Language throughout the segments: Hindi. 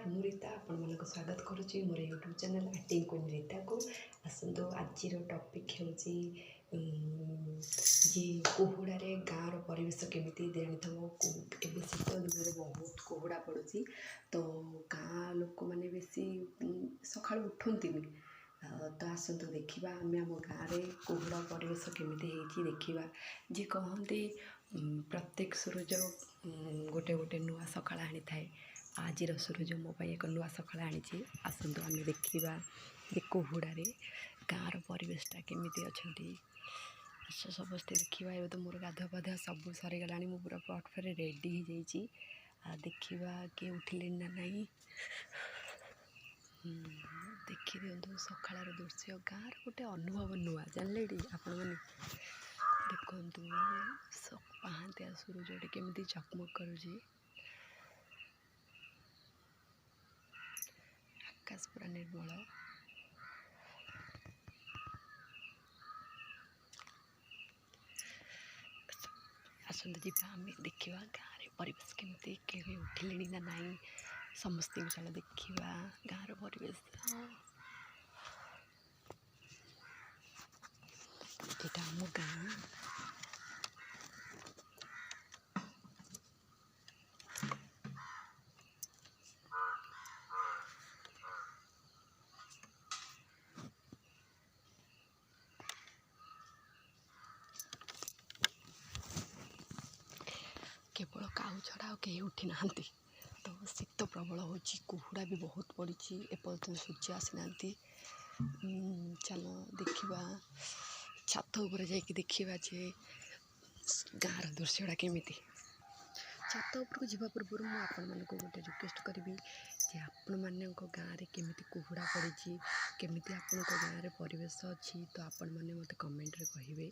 नमस्कार मु रीता आपण मानक स्वागत करुच्ची मोर यूट्यूब चैनल आर्टिंग क्वीन रीता को आसतु आज टॉपिक होची जे कुहुड़े गाँव परिवेश केमी जानी ए शीत दिन में बहुत कुहुड़ा पड़ुची तो गाँ लोक मैंने बेसी सका उठती तो आसतु देखा आम आम गाँव में कुहुड़ा परिवेश केमी देखा जी कहते प्रत्येक सूरज गोटे गोटे नुआ सकाळ आनी थाए आज सूरज मो एक नुआ सकाळ आनी आसतु आम देखा जे कुहुड़े गाँव परिवेशटा केमी अच्छा समस्ते देखा ए तो मोर गाधुआ पाधुआ सब सरीगला मु पूरा पट फेर रेडी हो जाइए देखा किए उठिले ना नहीं देखी दिंतु सकाळ दृश्य गाँव गोटे अनुभव नुआ जानले आपण मैंने देखु पहांतिया सूरज केमी चकमक करुँची आकाश पूरा निर्मल आसंत जीवा आम देखा गाँव परिवेश केमी के उठिले ना नहीं समस्त चल देखा गाँव परिवेश यहाँ आम गाँ केवल काऊ छड़ा कहीं उठी ना तो शीत प्रबल हो कुहुड़ा भी बहुत पड़ी एपर्तन सूर्य आसी ना चल देखा छात उपर जाकि देखा जे गाँव दृश्यटा केमी छात उपरको जावा पूर्व मुझे आपण मानक गोटे रिक्वेस्ट करी जे आपण मान गाँव में केमी कुहुड़ा पड़ी केमी आपण गाँव में परिवेश अच्छी तो आपण मैंने मत कमेंट रे कहे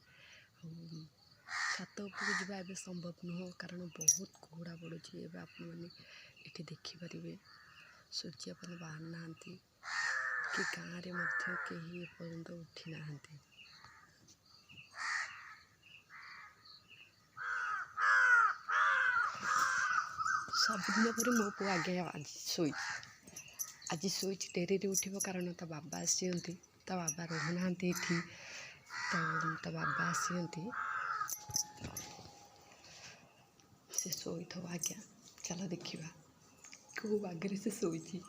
छात उपरको जावा ए संभव नुह कारण बहुत कुहुड़ा पड़ुची ए आपण मैंने ये देखिपारे सूर्य अपन बाहर ना कि गाँव में कहीं एपर्यंत उठी ना सबुदिन पर मो पु आगे आज शोई डेरी उठब कारण ता बाबा आसती ता बाबा रोना ये तो बाबा आसती से शोई थो आज्ञा चलो देखा कौ आगे से शोई सी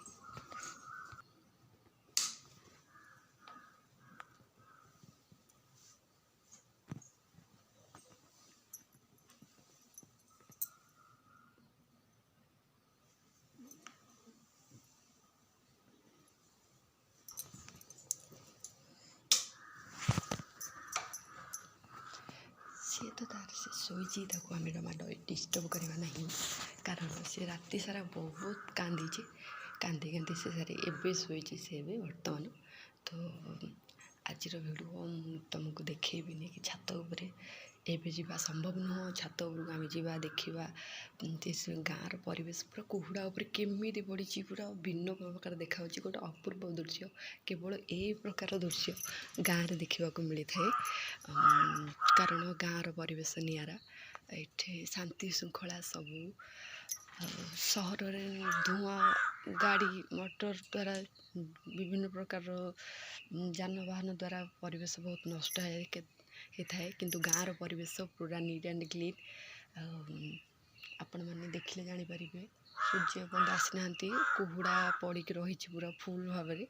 तो तार से शोची आम जमा डिस्टर्ब करवा ना कारण सी राति सारा बहुत कांदी कांदी कांदी से सारे एवं शोची से बर्तमान तो आज भिडियो तुमको देखेबी कि छात उपरे एवं जावा संभव नुह छात उपरको आम जा देखा गाँव परिवेश पूरा कुहुड़ा उपर केमी पड़ी पूरा भिन्न प्रकार देखा गोटे अपूर्व दृश्य केवल ए प्रकार दृश्य गाँव में देखा मिली थाए कारण गाँव परिवेश निआरा ये शांति श्रृंखला सबू सहर धुआं गाड़ी मोटर द्वारा विभिन्न प्रकार जानवाहन द्वारा परिवेश बहुत नष्ट होता है किंतु गाँव परिवेश पूरा नीट एंड क्लीन आपण मैंने देखिले जानीपर सूर्य बंद आसी ना कुहुड़ा पड़ी रही पूरा फुल भाव में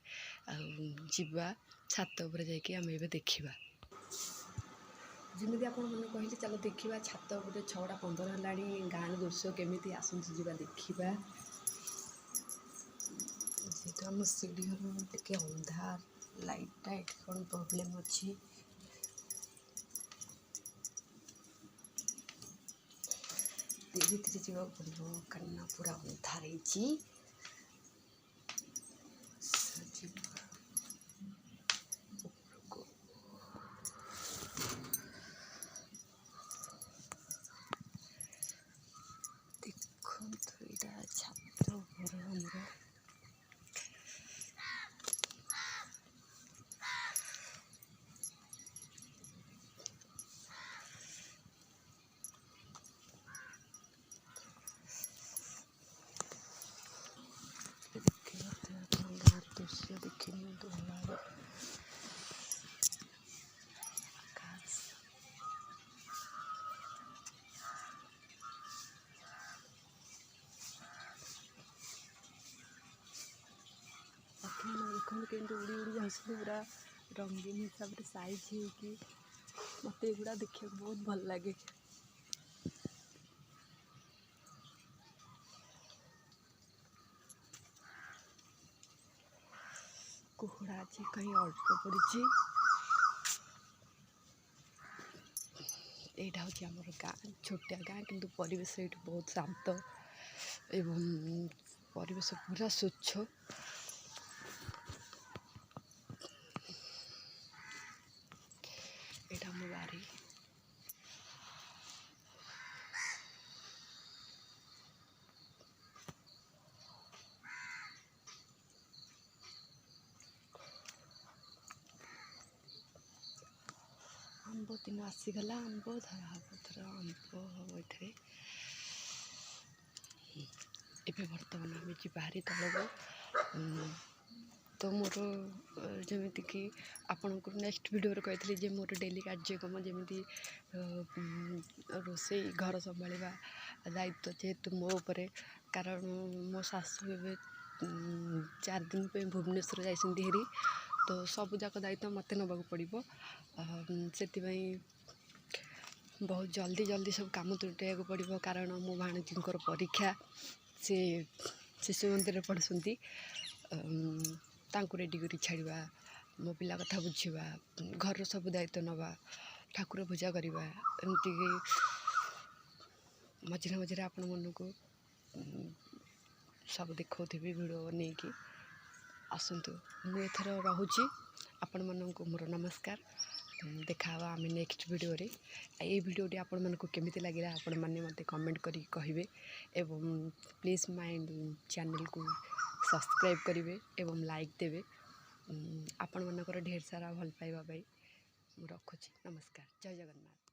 जीवा छात उपर जामें देखा जमी आप कहले चलो देखा छात उपर 6टा 15 है गाँव दृश्य केमी आसतु जा देखा जी आम सीढ़ी टे अंधार लाइटा ये कौन प्रोब्लेम अच्छी धीरे धीरे जावा पड़ो कारण पूरा अंधार देखो यहाँ छात उपर हमर କେମିତି ଉଡ଼ି ଉଡ଼ି ଯାଉଛନ୍ତି ପୁରା ରଙ୍ଗୀନ ହିସାବରେ ସାଇଜ୍ ହେଇକି। ମୋତେ ଏଗୁଡ଼ା ଦେଖିବାକୁ ବହୁତ ଭଲ ଲାଗେ। କୁହୁଡ଼ା ଆଜି କहीं ଅଳ୍ପ ପଡ଼ିଛି। ଏଇଟା ହେଉଛି ଆମର ଗାଁ, ଛୋଟିଆ ଗାଁ, କିନ୍ତୁ ପରିବେଶ ଏଇଠି ବହୁତ ଶାନ୍ତ ଏବଂ ପରିବେଶ ପୁରା ସ୍ୱଚ୍ଛ। ଏଇଟା ଆମ ବାରି। ଆମ୍ବ ଦିନ ଆସିଗଲା, ଆମ୍ବ ଧରା ହବ, ଏଥର ଆମ୍ବ ହବ ଏଥିରେ। ଏବେ ବର୍ତ୍ତମାନ ଆମେ ଯିବା ଭାରି ତଳକୁ। ତ ମୋର ଯେମିତିକି ଆପଣଙ୍କୁ ନେକ୍ସଟ ଭିଡ଼ିଓରେ କହିଥିଲି ଯେ ମୋର ଡେଲି କାର୍ଯ୍ୟକ୍ରମ ଯେମିତି ରୋଷେଇ, ଘର ସମ୍ଭାଳିବା ଦାୟିତ୍ୱ ଯେହେତୁ ମୋ ଉପରେ, କାରଣ ମୋ ଶାଶୁ ଏବେ 4 ଦିନ ପାଇଁ ଭୁବନେଶ୍ୱର ଯାଇଛନ୍ତି ହେରି। ତ ସବୁଯାକ ଦାୟିତ୍ୱ ମୋତେ ନେବାକୁ ପଡ଼ିବ। ସେଥିପାଇଁ ବହୁତ ଜଲ୍ଦି ସବୁ କାମ ତୁଟେଇବାକୁ ପଡ଼ିବ, କାରଣ ମୋ ଭାଣିଜୀଙ୍କର ପରୀକ୍ଷା। ସେ ଶିଶୁ ମନ୍ଦିରରେ ପଢ଼ୁଛନ୍ତି। ତାଙ୍କୁ ରେଡ଼ି କରି ଛାଡ଼ିବା, ମୋ ପିଲା କଥା ବୁଝିବା, ଘରର ସବୁ ଦାୟିତ୍ୱ ନେବା, ଠାକୁର ପୂଜା କରିବା, ଏମିତିକି ମଝିରେ ମଝିରେ ଆପଣମାନଙ୍କୁ ସବୁ ଦେଖାଉଥିବି ଭିଡ଼ିଓ ନେଇକି। ଆସନ୍ତୁ, ମୁଁ ଏଥର ରହୁଛି। ଆପଣମାନଙ୍କୁ ମୋର ନମସ୍କାର। ଦେଖାହେବା ଆମେ ନେକ୍ସଟ ଭିଡ଼ିଓରେ। ଏଇ ଭିଡ଼ିଓଟି ଆପଣମାନଙ୍କୁ କେମିତି ଲାଗିଲା ଆପଣମାନେ ମୋତେ କମେଣ୍ଟ କରିକି କହିବେ ଏବଂ ପ୍ଲିଜ୍ ମାଇ ଚ୍ୟାନେଲକୁ ସବସ୍କ୍ରାଇବ୍ କରିବେ ଏବଂ ଲାଇକ୍ ଦେବେ। ଆପଣମାନଙ୍କର ଢେର ସାରା ଭଲ ପାଇବା ପାଇଁ ମୁଁ ରଖୁଛି। ନମସ୍କାର, ଜୟ ଜଗନ୍ନାଥ।